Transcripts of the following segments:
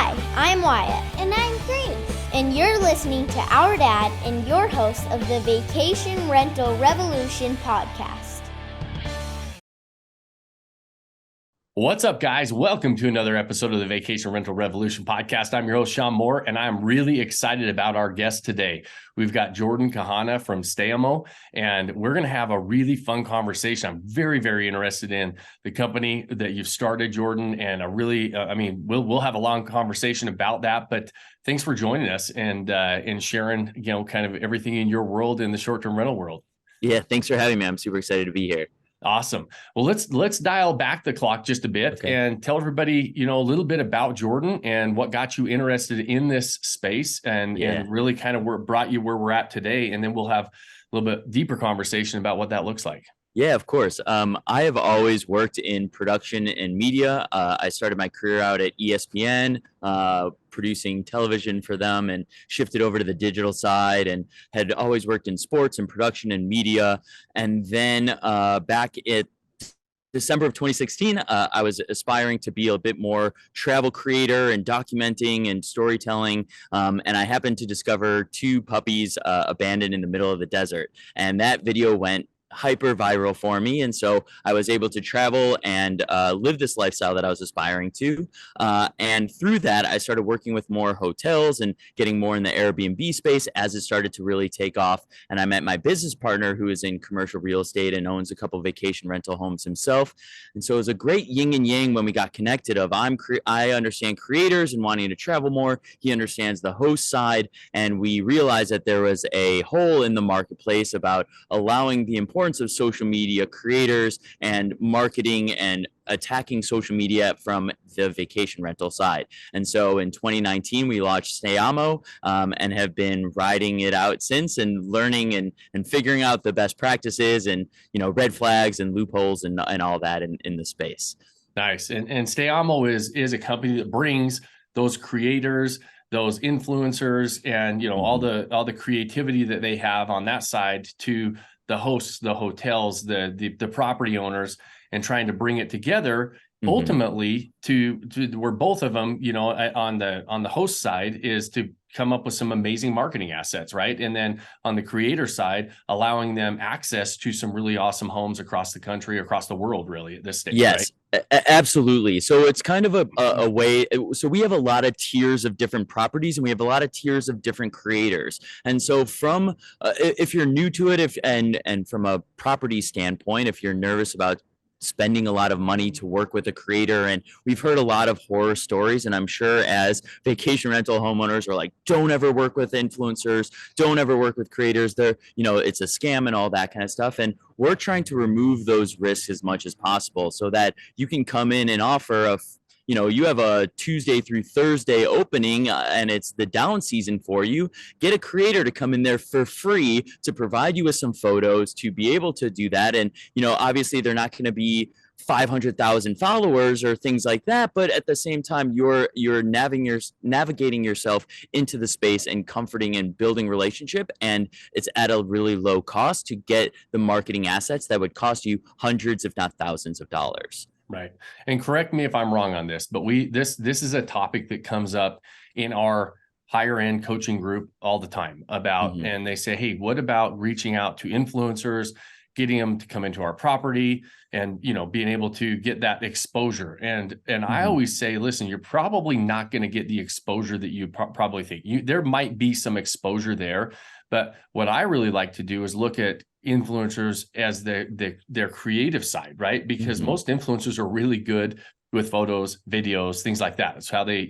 Hi, I'm Wyatt. And I'm Grace. And you're listening to our dad and your host of the Vacation Rental Revolution podcast. What's up, guys? Welcome to another episode of the Vacation Rental Revolution podcast. I'm your host, Shawn Moore, and I'm really excited about our guest today. We've got Jordan Kahana from Stayamo, and we're going to have a really fun conversation. I'm very, very interested in the company that you've started, Jordan, and we'll have a long conversation about that. But thanks for joining us and sharing, kind of everything in your world in the short-term rental world. Yeah, thanks for having me. I'm super excited to be here. Awesome. Well, let's dial back the clock just a bit and tell everybody, a little bit about Jordan and what got you interested in this space and really kind of brought you where we're at today. And then we'll have a little bit deeper conversation about what that looks like. Yeah, of course. I have always worked in production and media. I started my career out at ESPN, producing television for them, and shifted over to the digital side, and had always worked in sports and production and media. And then back at December of 2016, I was aspiring to be a bit more travel creator and documenting and storytelling. And I happened to discover two puppies abandoned in the middle of the desert. And that video went hyper viral for me, and so I was able to travel and live this lifestyle that I was aspiring to, and through that I started working with more hotels and getting more in the Airbnb space as it started to really take off. And I met my business partner, who is in commercial real estate and owns a couple of vacation rental homes himself. And so it was a great yin and yang when we got connected of I understand creators and wanting to travel more, he understands the host side, and we realized that there was a hole in the marketplace about allowing the importance of social media creators and marketing and attacking social media from the vacation rental side. And so in 2019, we launched Stayamo, and have been riding it out since, and learning and figuring out the best practices and, red flags and loopholes and all that in the space. Nice. And Stayamo is a company that brings those creators, those influencers, and, all the creativity that they have on that side to the hosts, the hotels, the property owners, and trying to bring it together ultimately to where both of them, on the host side is to come up with some amazing marketing assets, right? And then on the creator side, allowing them access to some really awesome homes across the country, across the world, really at this stage. Yes. Right? Absolutely. So it's kind of a way. So we have a lot of tiers of different properties, and we have a lot of tiers of different creators. And so from if you're new to it, and from a property standpoint, if you're nervous about spending a lot of money to work with a creator, and we've heard a lot of horror stories, and I'm sure as vacation rental homeowners are like, don't ever work with influencers, don't ever work with creators, they're, it's a scam and all that kind of stuff. And we're trying to remove those risks as much as possible so that you can come in and offer you have a Tuesday through Thursday opening, and it's the down season for you. Get a creator to come in there for free to provide you with some photos to be able to do that. And, obviously they're not going to be 500,000 followers or things like that, but at the same time, you're navigating yourself into the space and comforting and building relationship, and it's at a really low cost to get the marketing assets that would cost you hundreds, if not thousands of dollars. Right. And correct me if I'm wrong on this, but this is a topic that comes up in our higher end coaching group all the time about, and they say, hey, what about reaching out to influencers, getting them to come into our property and, being able to get that exposure. And I always say, listen, you're probably not going to get the exposure that you probably think. There might be some exposure there, but what I really like to do is look at influencers as their creative side, right? Because most influencers are really good with photos, videos, things like that. That's how they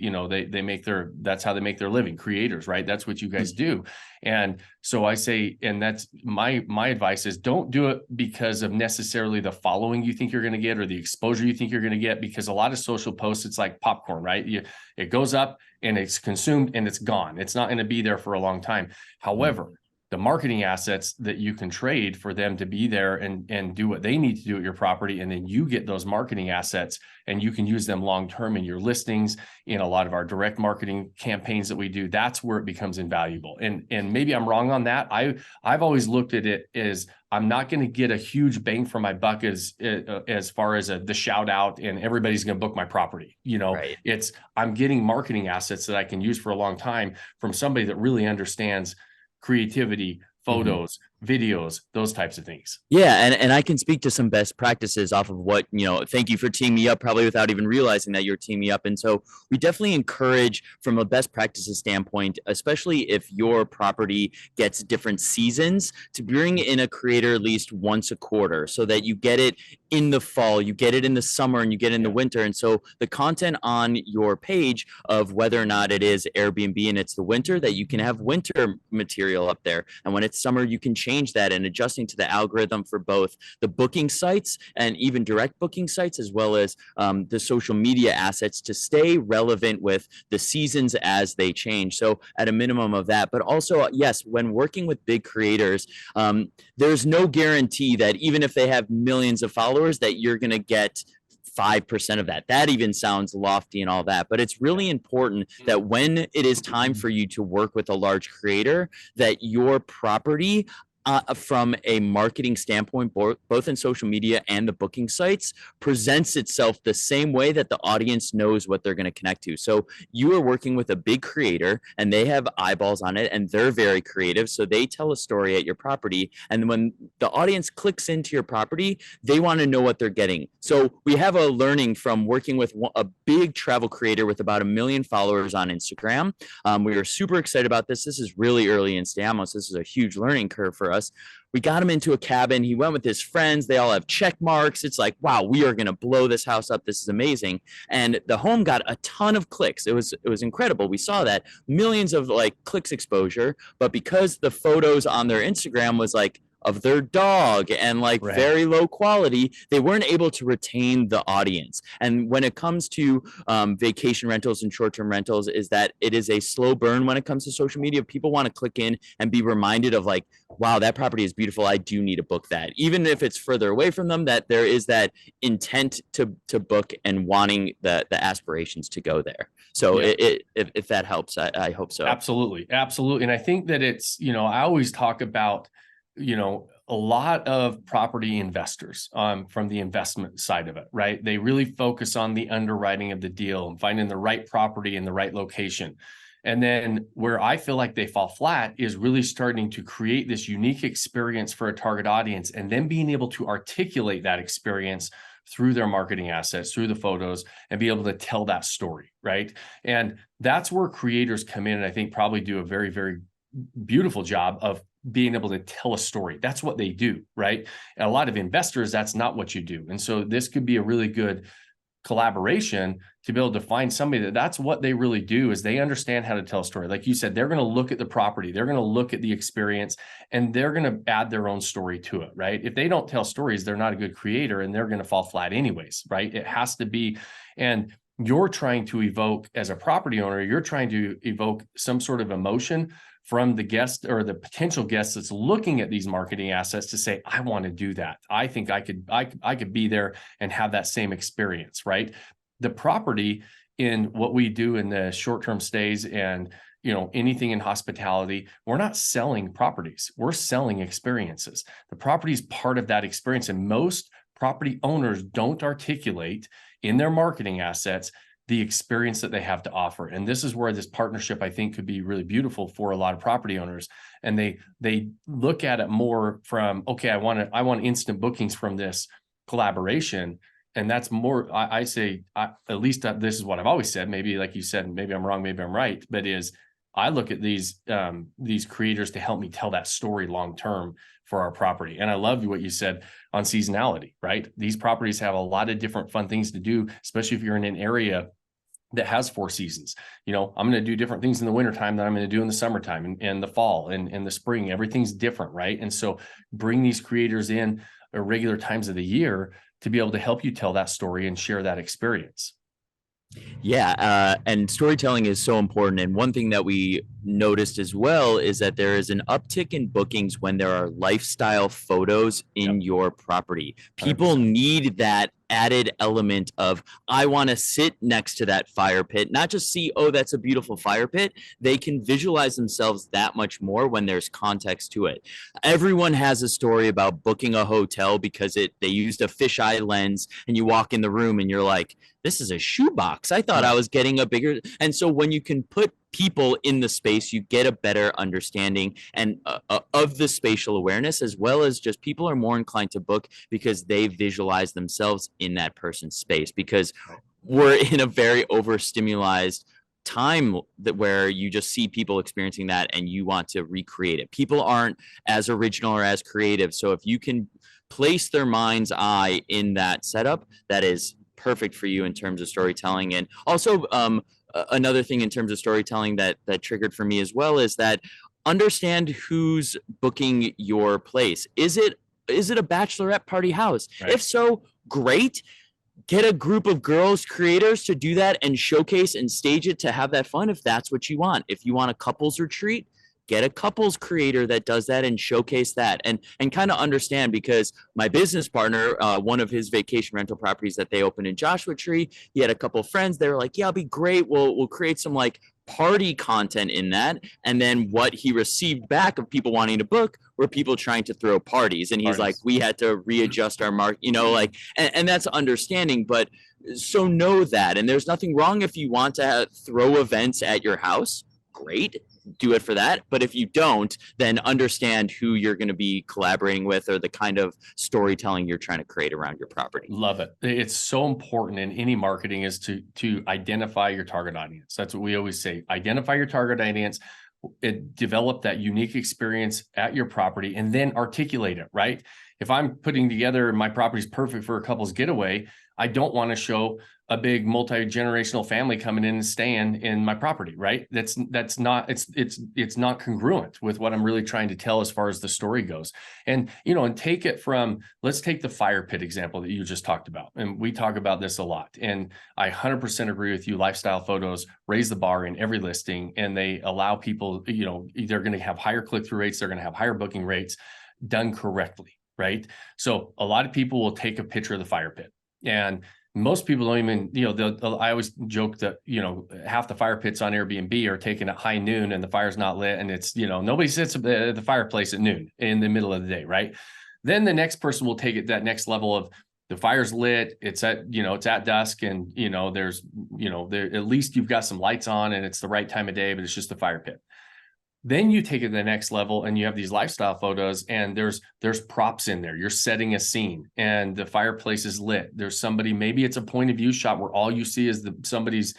make their living, creators, right? That's what you guys do. And so I say, and that's my advice is, don't do it because of necessarily the following you think you're going to get or the exposure you think you're going to get, because a lot of social posts, it's like popcorn, right? It goes up and it's consumed and it's gone. It's not going to be there for a long time. However, the marketing assets that you can trade for them to be there and do what they need to do at your property. And then you get those marketing assets and you can use them long-term in your listings, in a lot of our direct marketing campaigns that we do. That's where it becomes invaluable. And maybe I'm wrong on that. I've always looked at it as, I'm not going to get a huge bang for my buck as far as the shout out and everybody's going to book my property. Right. I'm getting marketing assets that I can use for a long time from somebody that really understands creativity, photos, videos, those types of things. Yeah. And I can speak to some best practices off of what, thank you for teeing me up, probably without even realizing that you're teeing me up. And so we definitely encourage, from a best practices standpoint, especially if your property gets different seasons, to bring in a creator at least once a quarter so that you get it in the fall, you get it in the summer, and you get it in the winter. And so the content on your page of whether or not it is Airbnb and it's the winter, that you can have winter material up there. And when it's summer, you can change that, and adjusting to the algorithm for both the booking sites and even direct booking sites, as well as the social media assets, to stay relevant with the seasons as they change. So at a minimum of that, but also, yes, when working with big creators, there's no guarantee that even if they have millions of followers, that you're going to get 5% of that. That even sounds lofty and all that, but it's really important that when it is time for you to work with a large creator, that your property, from a marketing standpoint, both in social media and the booking sites, presents itself the same way that the audience knows what they're going to connect to. So you are working with a big creator and they have eyeballs on it and they're very creative. So they tell a story at your property. And when the audience clicks into your property, they want to know what they're getting. So we have a learning from working with a big travel creator with about 1 million followers on Instagram. We were super excited about this. This is really early in Stayamo. So this is a huge learning curve for us. We got him into a cabin. He went with his friends. They all have check marks. It's like, wow, we are going to blow this house up. This is amazing. And the home got a ton of clicks. It was incredible. We saw that, millions of clicks exposure, but because the photos on their Instagram was of their dog and very low quality, they weren't able to retain the audience. And when it comes to vacation rentals and short-term rentals, is that it is a slow burn when it comes to social media. People want to click in and be reminded of wow, that property is beautiful. I do need to book that. Even if it's further away from them, that there is that intent to book and wanting the aspirations to go there. So if that helps, I hope so. Absolutely. Absolutely. And I think that it's, I always talk about, a lot of property investors from the investment side of it, right? They really focus on the underwriting of the deal and finding the right property in the right location. And then where I feel like they fall flat is really starting to create this unique experience for a target audience and then being able to articulate that experience through their marketing assets, through the photos, and be able to tell that story, right? And that's where creators come in and I think probably do a very, very beautiful job of being able to tell a story. That's what they do, right? And a lot of investors, that's not what you do. And so this could be a really good collaboration to be able to find somebody that's what they really do, is they understand how to tell a story. Like you said, they're going to look at the property, they're going to look at the experience, and they're going to add their own story to it, right? If they don't tell stories, they're not a good creator and they're going to fall flat anyways, right? It has to be, and you're trying to evoke, as a property owner, you're trying to evoke some sort of emotion from the guest or the potential guest that's looking at these marketing assets to say, I want to do that. I think I could be there and have that same experience, right? The property in what we do in the short-term stays and anything in hospitality, we're not selling properties, we're selling experiences. The property is part of that experience, and most property owners don't articulate in their marketing assets the experience that they have to offer. And this is where this partnership, I think, could be really beautiful for a lot of property owners. And they look at it more from, okay, I want instant bookings from this collaboration. And that's more, I say, at least this is what I've always said. Maybe like you said, maybe I'm wrong, maybe I'm right, but I look at these creators to help me tell that story long-term for our property. And I love what you said on seasonality, right? These properties have a lot of different fun things to do, especially if you're in an area that has 4 seasons. I'm going to do different things in the wintertime than I'm going to do in the summertime and the fall and the spring. Everything's different, right? And so bring these creators in at regular times of the year to be able to help you tell that story and share that experience. Yeah. And storytelling is so important. And one thing that we noticed as well is that there is an uptick in bookings when there are lifestyle photos in your property. People 100%. need that added element of, I want to sit next to that fire pit, not just see, oh, that's a beautiful fire pit. They can visualize themselves that much more when there's context to it. Everyone has a story about booking a hotel because they used a fisheye lens, and you walk in the room and you're like, this is a shoebox. I thought I was getting a bigger. And so when you can put people in the space, you get a better understanding and of the spatial awareness, as well as just people are more inclined to book because they visualize themselves in that person's space, because we're in a very overstimulated time where you just see people experiencing that and you want to recreate it. People aren't as original or as creative. So if you can place their mind's eye in that setup, that is perfect for you in terms of storytelling. And also, another thing in terms of storytelling that triggered for me as well is that understand who's booking your place. Is it a bachelorette party house? Right. If so, great. Get a group of girls creators to do that and showcase and stage it to have that fun if that's what you want. If you want a couples retreat, get a couples creator that does that and showcase that, and kind of understand, because my business partner, one of his vacation rental properties that they opened in Joshua Tree, he had a couple of friends. They were like, yeah, it'll be great. We'll create some like party content in that. And then what he received back of people wanting to book were people trying to throw parties. And he's like, we had to readjust our mark, like, and that's understanding. But so know that, and there's nothing wrong if you want to throw events at your house. Great, do it for that. But if you don't, then understand who you're going to be collaborating with or the kind of storytelling you're trying to create around your property. Love it. It's so important in any marketing is to identify your target audience. That's what we always say. Identify your target audience, develop that unique experience at your property, and then articulate it, right? If I'm putting together my property's perfect for a couple's getaway, I don't want to show a big multi-generational family coming in and staying in my property, right? It's not congruent with what I'm really trying to tell as far as the story goes. And, and take it from, let's take the fire pit example that you just talked about. And we talk about this a lot. And I 100% agree with you. Lifestyle photos raise the bar in every listing, and they allow people, they're going to have higher click-through rates. They're going to have higher booking rates done correctly, right? So a lot of people will take a picture of the fire pit, and most people don't even, I always joke that, half the fire pits on Airbnb are taken at high noon and the fire's not lit, and it's, nobody sits at the fireplace at noon in the middle of the day, right? Then the next person will take it that next level of the fire's lit, it's at dusk, and, there's, there, at least you've got some lights on and it's the right time of day, but it's just a fire pit. Then you take it to the next level and you have these lifestyle photos, and there's props in there. You're setting a scene and the fireplace is lit. There's somebody, maybe it's a point of view shot where all you see is somebody's,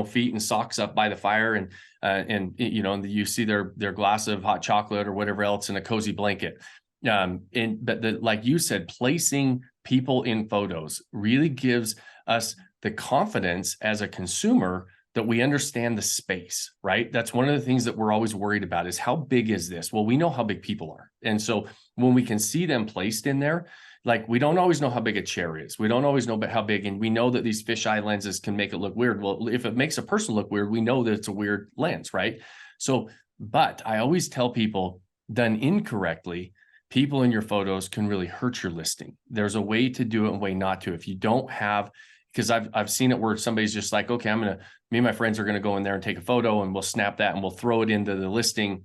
feet and socks up by the fire, and you see their glass of hot chocolate or whatever else in a cozy blanket. But like you said, placing people in photos really gives us the confidence as a consumer that we understand the space, right? That's one of the things that we're always worried about is, how big is this? Well, we know how big people are. And so when we can see them placed in there, like, we don't always know how big a chair is. We don't always know how big, and we know that these fisheye lenses can make it look weird. Well, if it makes a person look weird, we know that it's a weird lens, right? So, but I always tell people, done incorrectly, people in your photos can really hurt your listing. There's a way to do it and a way not to. If you don't have, because I've seen it where somebody's just like, okay, me and my friends are going to go in there and take a photo, and we'll snap that and we'll throw it into the listing,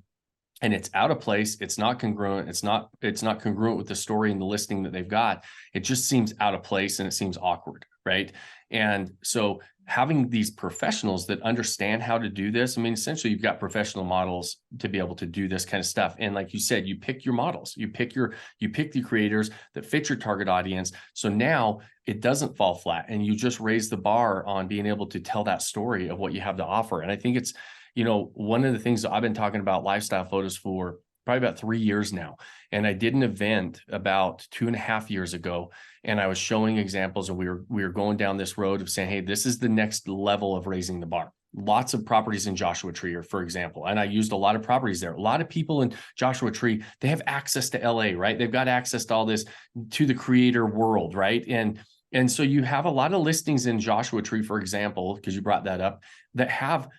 and it's out of place. It's not congruent. It's not congruent with the story and the listing that they've got. It just seems out of place and it seems awkward, right? And so having these professionals that understand how to do this, essentially you've got professional models to be able to do this kind of stuff. And like you said, you pick your models, you pick the creators that fit your target audience. So now it doesn't fall flat, and you just raise the bar on being able to tell that story of what you have to offer. And I think it's, one of the things that I've been talking about lifestyle photos for probably about 3 years now. And I did an event about 2.5 years ago, and I was showing examples, and we were going down this road of saying, hey, this is the next level of raising the bar. Lots of properties in Joshua Tree, for example, and I used a lot of properties there. A lot of people in Joshua Tree, they have access to LA, right? They've got access to all this, to the creator world, right? And so you have a lot of listings in Joshua Tree, for example, because you brought that up, that have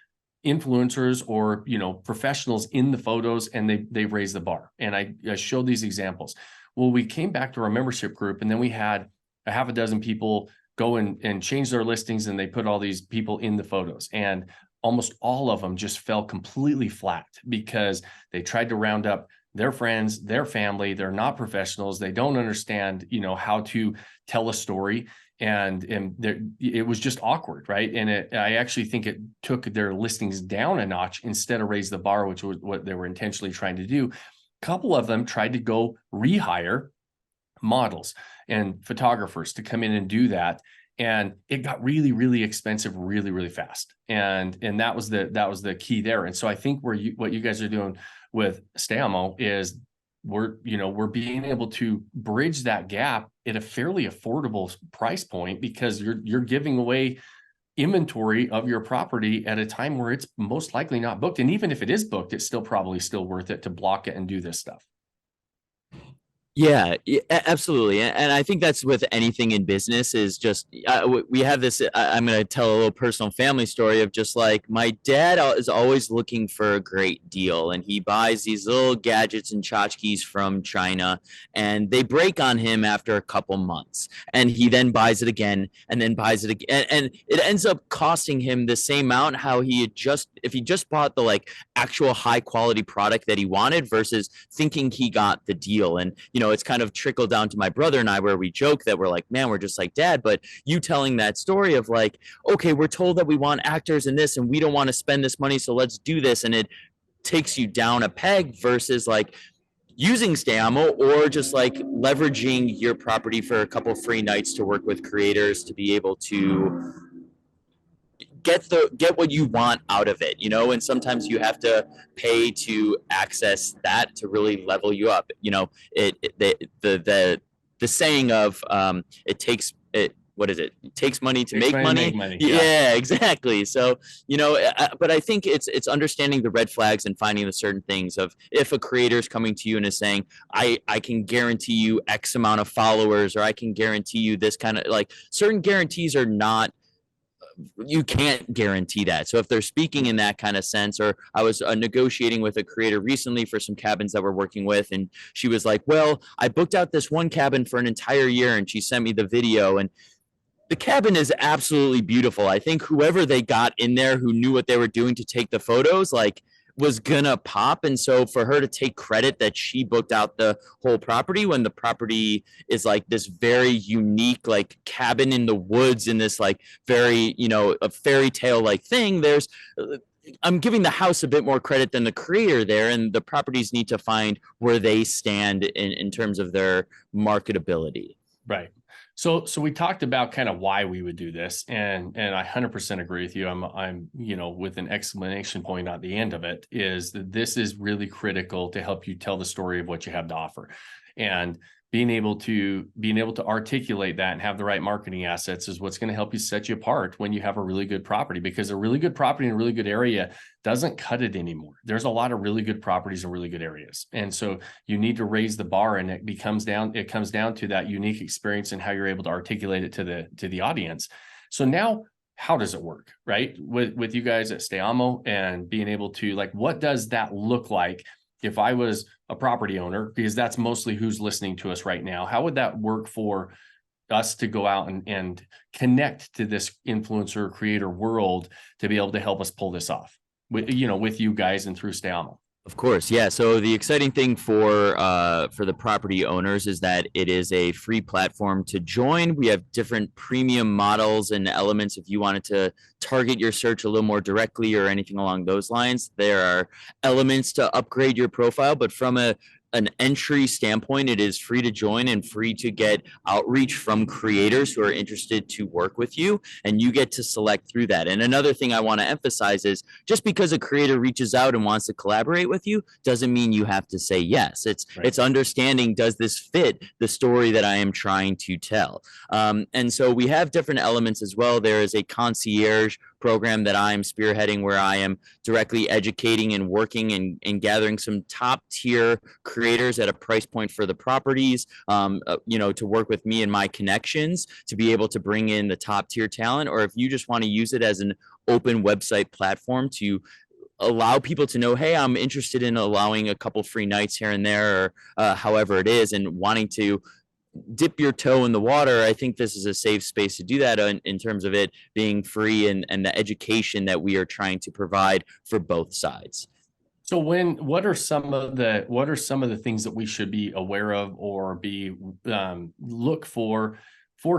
influencers or, you know, professionals in the photos, and they've raised the bar. And I showed these examples. Well, we came back to our membership group, and then we had a half a dozen people go and change their listings, and they put all these people in the photos, and almost all of them just fell completely flat because they tried to round up their friends, their family. They're not professionals. They don't understand, you know, how to tell a story. And it was just awkward, right? And I actually think it took their listings down a notch instead of raise the bar, which was what they were intentionally trying to do. A couple of them tried to go rehire models and photographers to come in and do that. And it got really, really expensive, really, really fast. And that was the key there. And so I think what you guys are doing with Stayamo is we're being able to bridge that gap at a fairly affordable price point, because you're giving away inventory of your property at a time where it's most likely not booked. And even if it is booked, it's probably still worth it to block it and do this stuff. Yeah, absolutely. And I think that's with anything in business is just, we have this, I'm going to tell a little personal family story of just like my dad is always looking for a great deal, and he buys these little gadgets and tchotchkes from China, and they break on him after a couple months, and he then buys it again and then buys it again. And it ends up costing him the same amount if he just bought the like actual high quality product that he wanted versus thinking he got the deal. And, you know, it's kind of trickled down to my brother and I, where we joke that we're like, man, we're just like Dad. But you telling that story of like, okay, we're told that we want actors in this and we don't want to spend this money, so let's do this. And it takes you down a peg versus like using Stayamo or just like leveraging your property for a couple free nights to work with creators to be able to get what you want out of it, you know. And sometimes you have to pay to access that to really level you up, you know. The saying of it takes money to make money. Yeah, exactly. So, you know, but I think it's understanding the red flags and finding the certain things of, if a creator is coming to you and is saying, I can guarantee you X amount of followers, or I can guarantee you this kind of, like, certain guarantees are not, you can't guarantee that. So if they're speaking in that kind of sense, or I was negotiating with a creator recently for some cabins that we're working with, and she was like, well, I booked out this one cabin for an entire year, and she sent me the video, and the cabin is absolutely beautiful. I think whoever they got in there who knew what they were doing to take the photos, like, was gonna pop. And so for her to take credit that she booked out the whole property, when the property is like this very unique, like, cabin in the woods in this like very, you know, a fairy tale like thing, I'm giving the house a bit more credit than the creator there, and the properties need to find where they stand in terms of their marketability. Right. So we talked about kind of why we would do this, and I 100% agree with you. I'm you know, with an exclamation point at the end of it, is that this is really critical to help you tell the story of what you have to offer, and being able to articulate that and have the right marketing assets is what's going to help you set you apart when you have a really good property, because a really good property in a really good area doesn't cut it anymore. There's a lot of really good properties in really good areas. And so you need to raise the bar, and it comes down to that unique experience and how you're able to articulate it to the audience. So now, how does it work, right? With you guys at Stayamo, and being able to, like, what does that look like if I was a property owner, because that's mostly who's listening to us right now? How would that work for us to go out and connect to this influencer creator world to be able to help us pull this off with you guys and through Stayamo? Of course, yeah. So the exciting thing for the property owners is that it is a free platform to join. We have different premium models and elements if you wanted to target your search a little more directly or anything along those lines. There are elements to upgrade your profile, but from an entry standpoint, it is free to join and free to get outreach from creators who are interested to work with you, and you get to select through that. And another thing I want to emphasize is, just because a creator reaches out and wants to collaborate with you doesn't mean you have to say yes. It's understanding, does this fit the story that I am trying to tell? And so we have different elements as well. There is a concierge program that I'm spearheading, where I am directly educating and working and gathering some top tier creators at a price point for the properties, to work with me and my connections to be able to bring in the top tier talent. Or if you just want to use it as an open website platform to allow people to know, hey, I'm interested in allowing a couple free nights here and there, or however it is, and wanting to dip your toe in the water. I think this is a safe space to do that in terms of it being free, and the education that we are trying to provide for both sides. So what are some of the things that we should be aware of or be look for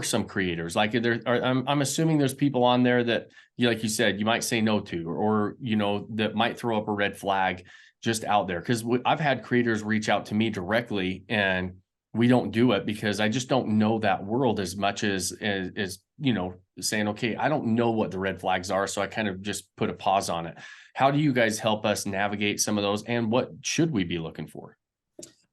some creators? Like I'm assuming there's people on there that like you said, you might say no to, or that might throw up a red flag just out there. Because I've had creators reach out to me directly, and we don't do it because I just don't know that world as much as saying, okay, I don't know what the red flags are, so I kind of just put a pause on it. How do you guys help us navigate some of those, and what should we be looking for?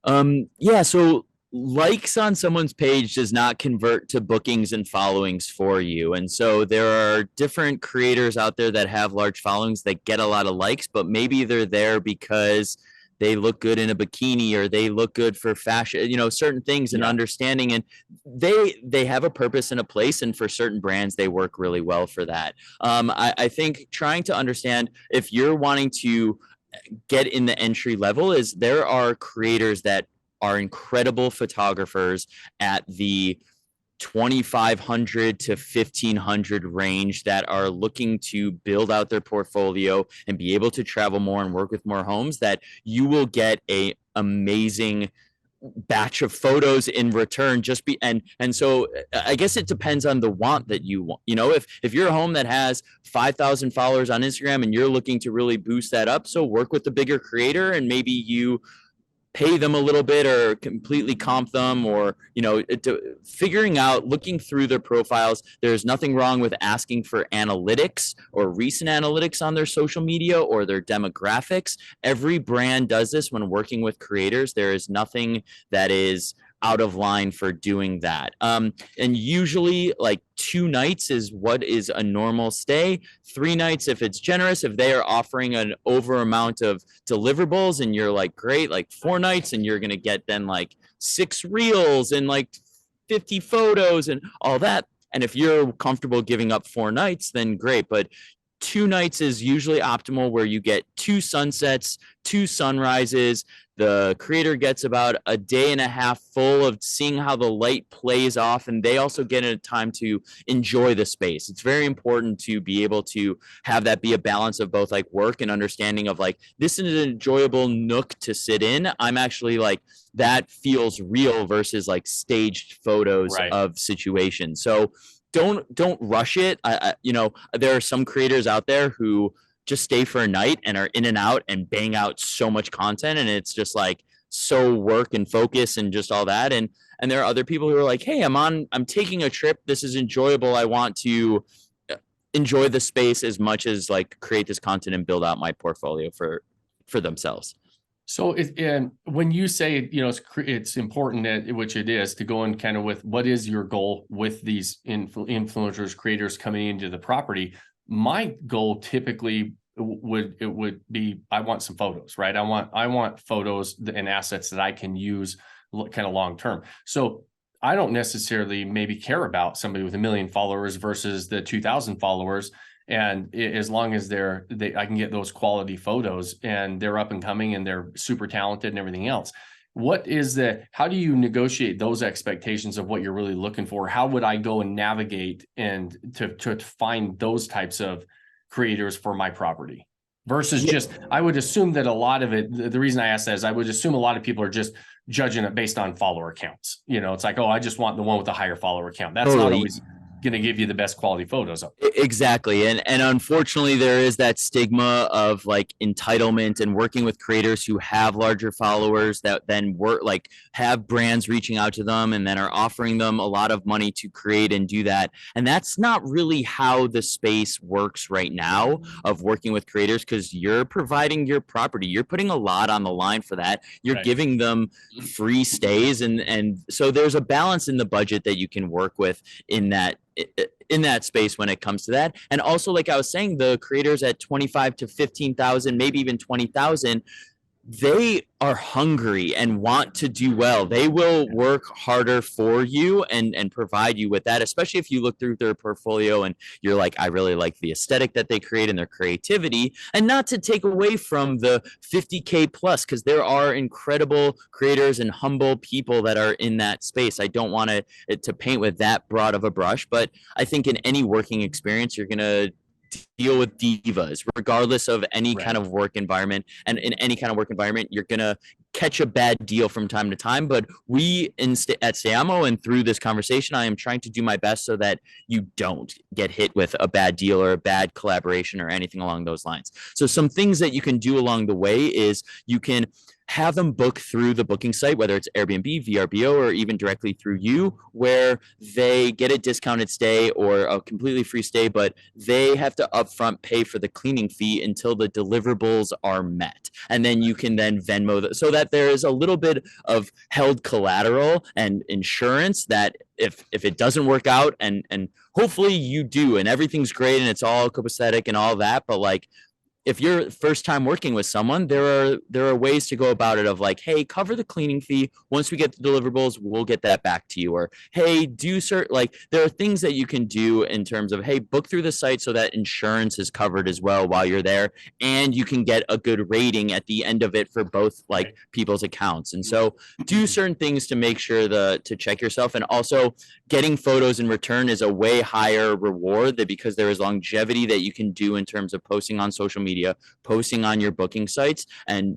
So likes on someone's page does not convert to bookings and followings for you. And so there are different creators out there that have large followings that get a lot of likes, but maybe they're there because they look good in a bikini, or they look good for fashion, certain things, and understanding, and they have a purpose and a place, and for certain brands they work really well for that. I think trying to understand, if you're wanting to get in the entry level, is there are creators that are incredible photographers at the 2,500 to 1,500 range that are looking to build out their portfolio and be able to travel more and work with more homes, that you will get a amazing batch of photos in return. And so I guess it depends on the want that you want. If you're a home that has 5,000 followers on Instagram and you're looking to really boost that up, so work with the bigger creator, and maybe you pay them a little bit or completely comp them, or figuring out, looking through their profiles. There's nothing wrong with asking for analytics or recent analytics on their social media or their demographics. Every brand does this when working with creators. There is nothing that is out of line for doing that. And usually like 2 nights is what is a normal stay. 3 nights if it's generous. If they are offering an over amount of deliverables and you're like, great, like 4 nights, and you're going to get then like 6 reels and like 50 photos and all that. And if you're comfortable giving up 4 nights, then great. But 2 nights is usually optimal, where you get 2 sunsets, 2 sunrises. The creator gets about a day and a half full of seeing how the light plays off, and they also get a time to enjoy the space. It's very important to be able to have that be a balance of both like work and understanding of like, this is an enjoyable nook to sit in. I'm actually like, that feels real versus like staged photos of situations. So don't rush it. There are some creators out there who just stay for a night and are in and out and bang out so much content, and it's just like so work and focus and just all that. And there are other people who are like, hey, I'm taking a trip. This is enjoyable. I want to enjoy the space as much as like create this content and build out my portfolio for themselves. So when you say, it's important, which it is, to go in kind of with what is your goal with these influencers, creators coming into the property. My goal typically would be, I want some photos, right? I want photos and assets that I can use kind of long term. So I don't necessarily maybe care about somebody with 1 million followers versus the 2,000 followers. And as long as I can get those quality photos and they're up and coming and they're super talented and everything else. How do you negotiate those expectations of what you're really looking for? How would I go and navigate and to find those types of creators for my property versus I would assume that a lot of it, the reason I ask that is I would assume a lot of people are just judging it based on follower counts. It's like, oh, I just want the one with the higher follower count. That's not always going to give you the best quality photos of. Exactly. And unfortunately, there is that stigma of like entitlement and working with creators who have larger followers that then have brands reaching out to them and then are offering them a lot of money to create and do that. And that's not really how the space works right now of working with creators, because you're providing your property. You're putting a lot on the line for that. You're giving them free stays. And so there's a balance in the budget that you can work with in that space when it comes to that. And also, like I was saying, the creators at 25 to 15,000, maybe even 20,000, they are hungry and want to do well. They will work harder for you and provide you with that, especially if you look through their portfolio and you're like, I really like the aesthetic that they create and their creativity. And not to take away from the 50K plus, because there are incredible creators and humble people that are in that space. I don't want to paint with that broad of a brush, but I think in any working experience, you're going to deal with divas regardless of any kind of work environment. And in any kind of work environment, you're gonna catch a bad deal from time to time. But we at Stayamo, and through this conversation, I am trying to do my best so that you don't get hit with a bad deal or a bad collaboration or anything along those lines. So some things that you can do along the way is you can have them book through the booking site, whether it's Airbnb, VRBO, or even directly through you, where they get a discounted stay or a completely free stay, but they have to upfront pay for the cleaning fee until the deliverables are met. And then you can then Venmo so that there is a little bit of held collateral and insurance that if it doesn't work out, and hopefully you do, and everything's great and it's all copacetic and all that, but like, if you're first time working with someone, there are ways to go about it of like, hey, cover the cleaning fee. Once we get the deliverables, we'll get that back to you. Or, hey, like, there are things that you can do in terms of, hey, book through the site so that insurance is covered as well while you're there. And you can get a good rating at the end of it for both like people's accounts. And so do certain things to make sure to check yourself. And also getting photos in return is a way higher reward because there is longevity that you can do in terms of posting on social media, posting on your booking sites, and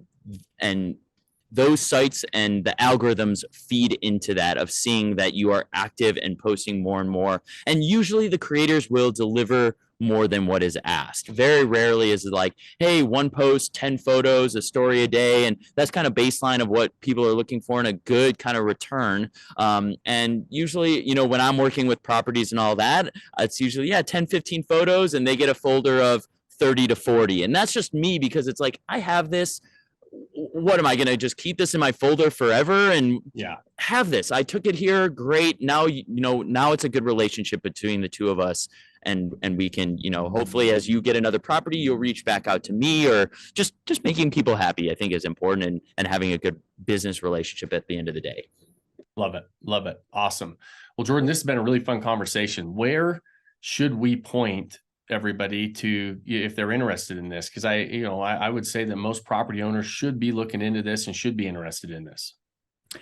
those sites and the algorithms feed into that of seeing that you are active and posting more and more. And usually the creators will deliver more than what is asked. Very rarely is it like, hey, one post, 10 photos, a story a day. And that's kind of baseline of what people are looking for in a good kind of return. And usually, when I'm working with properties and all that, it's usually, 10, 15 photos, and they get a folder of 30 to 40. And that's just me because it's like, I have this. What am I going to just keep this in my folder forever and have this? I took it here. Great. Now, now it's a good relationship between the two of us. And we can, hopefully as you get another property, you'll reach back out to me, or just making people happy, I think is important, and having a good business relationship at the end of the day. Love it. Love it. Awesome. Well, Jordan, this has been a really fun conversation. Where should we point everybody to if they're interested in this? Because I would say that most property owners should be looking into this and should be interested in this.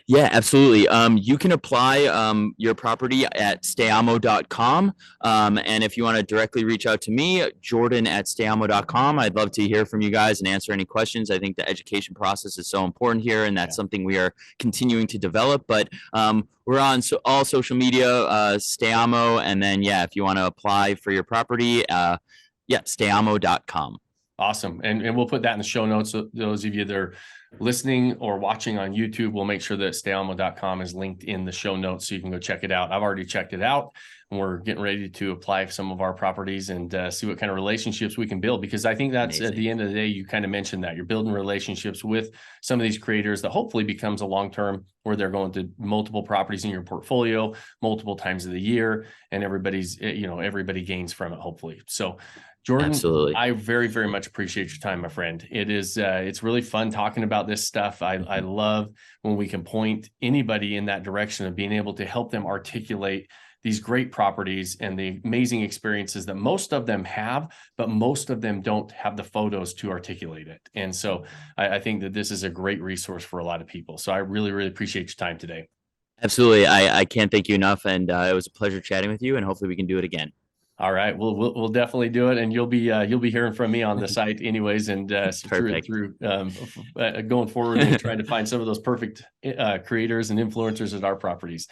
Yeah, absolutely. You can apply your property at stayamo.com. And if you want to directly reach out to me, Jordan at stayamo.com. I'd love to hear from you guys and answer any questions. I think the education process is so important here, and that's something we are continuing to develop. But we're on all social media, Stayamo. And then, if you want to apply for your property, stayamo.com. Awesome. And we'll put that in the show notes. So those of you that are listening or watching on YouTube, we'll make sure that stayamo.com is linked in the show notes so you can go check it out. I've already checked it out, and we're getting ready to apply for some of our properties and see what kind of relationships we can build, because I think that's amazing. At the end of the day, you kind of mentioned that you're building relationships with some of these creators that hopefully becomes a long-term where they're going to multiple properties in your portfolio multiple times of the year, and everybody gains from it, hopefully. So Jordan, absolutely. I very, very much appreciate your time, my friend. It is, it's really fun talking about this stuff. I love when we can point anybody in that direction of being able to help them articulate these great properties and the amazing experiences that most of them have, but most of them don't have the photos to articulate it. And so I think that this is a great resource for a lot of people. So I really, really appreciate your time today. Absolutely. I can't thank you enough. And it was a pleasure chatting with you, and hopefully we can do it again. All right, we'll definitely do it, and you'll be hearing from me on the site anyways, and through going forward and trying to find some of those perfect creators and influencers at our properties.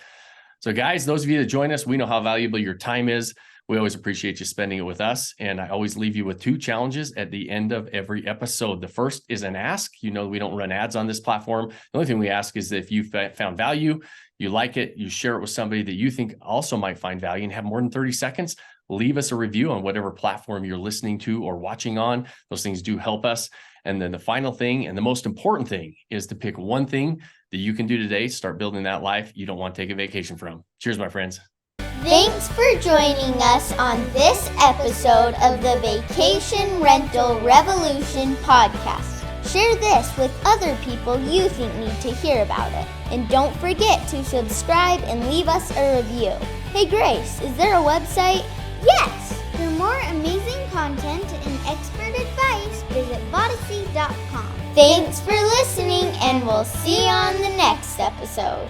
So, guys, those of you that join us, we know how valuable your time is. We always appreciate you spending it with us, and I always leave you with 2 challenges at the end of every episode. The first is an ask. We don't run ads on this platform. The only thing we ask is that if you found value, you like it, you share it with somebody that you think also might find value, and have more than 30 seconds. Leave us a review on whatever platform you're listening to or watching on. Those things do help us. And then the final thing, and the most important thing, is to pick one thing that you can do today to start building that life you don't want to take a vacation from. Cheers, my friends. Thanks for joining us on this episode of the Vacation Rental Revolution podcast. share this with other people you think need to hear about it. And don't forget to subscribe and leave us a review. Hey Grace, is there a website? Yes! For more amazing content and expert advice, visit Vodacy.com. Thanks for listening, and we'll see you on the next episode.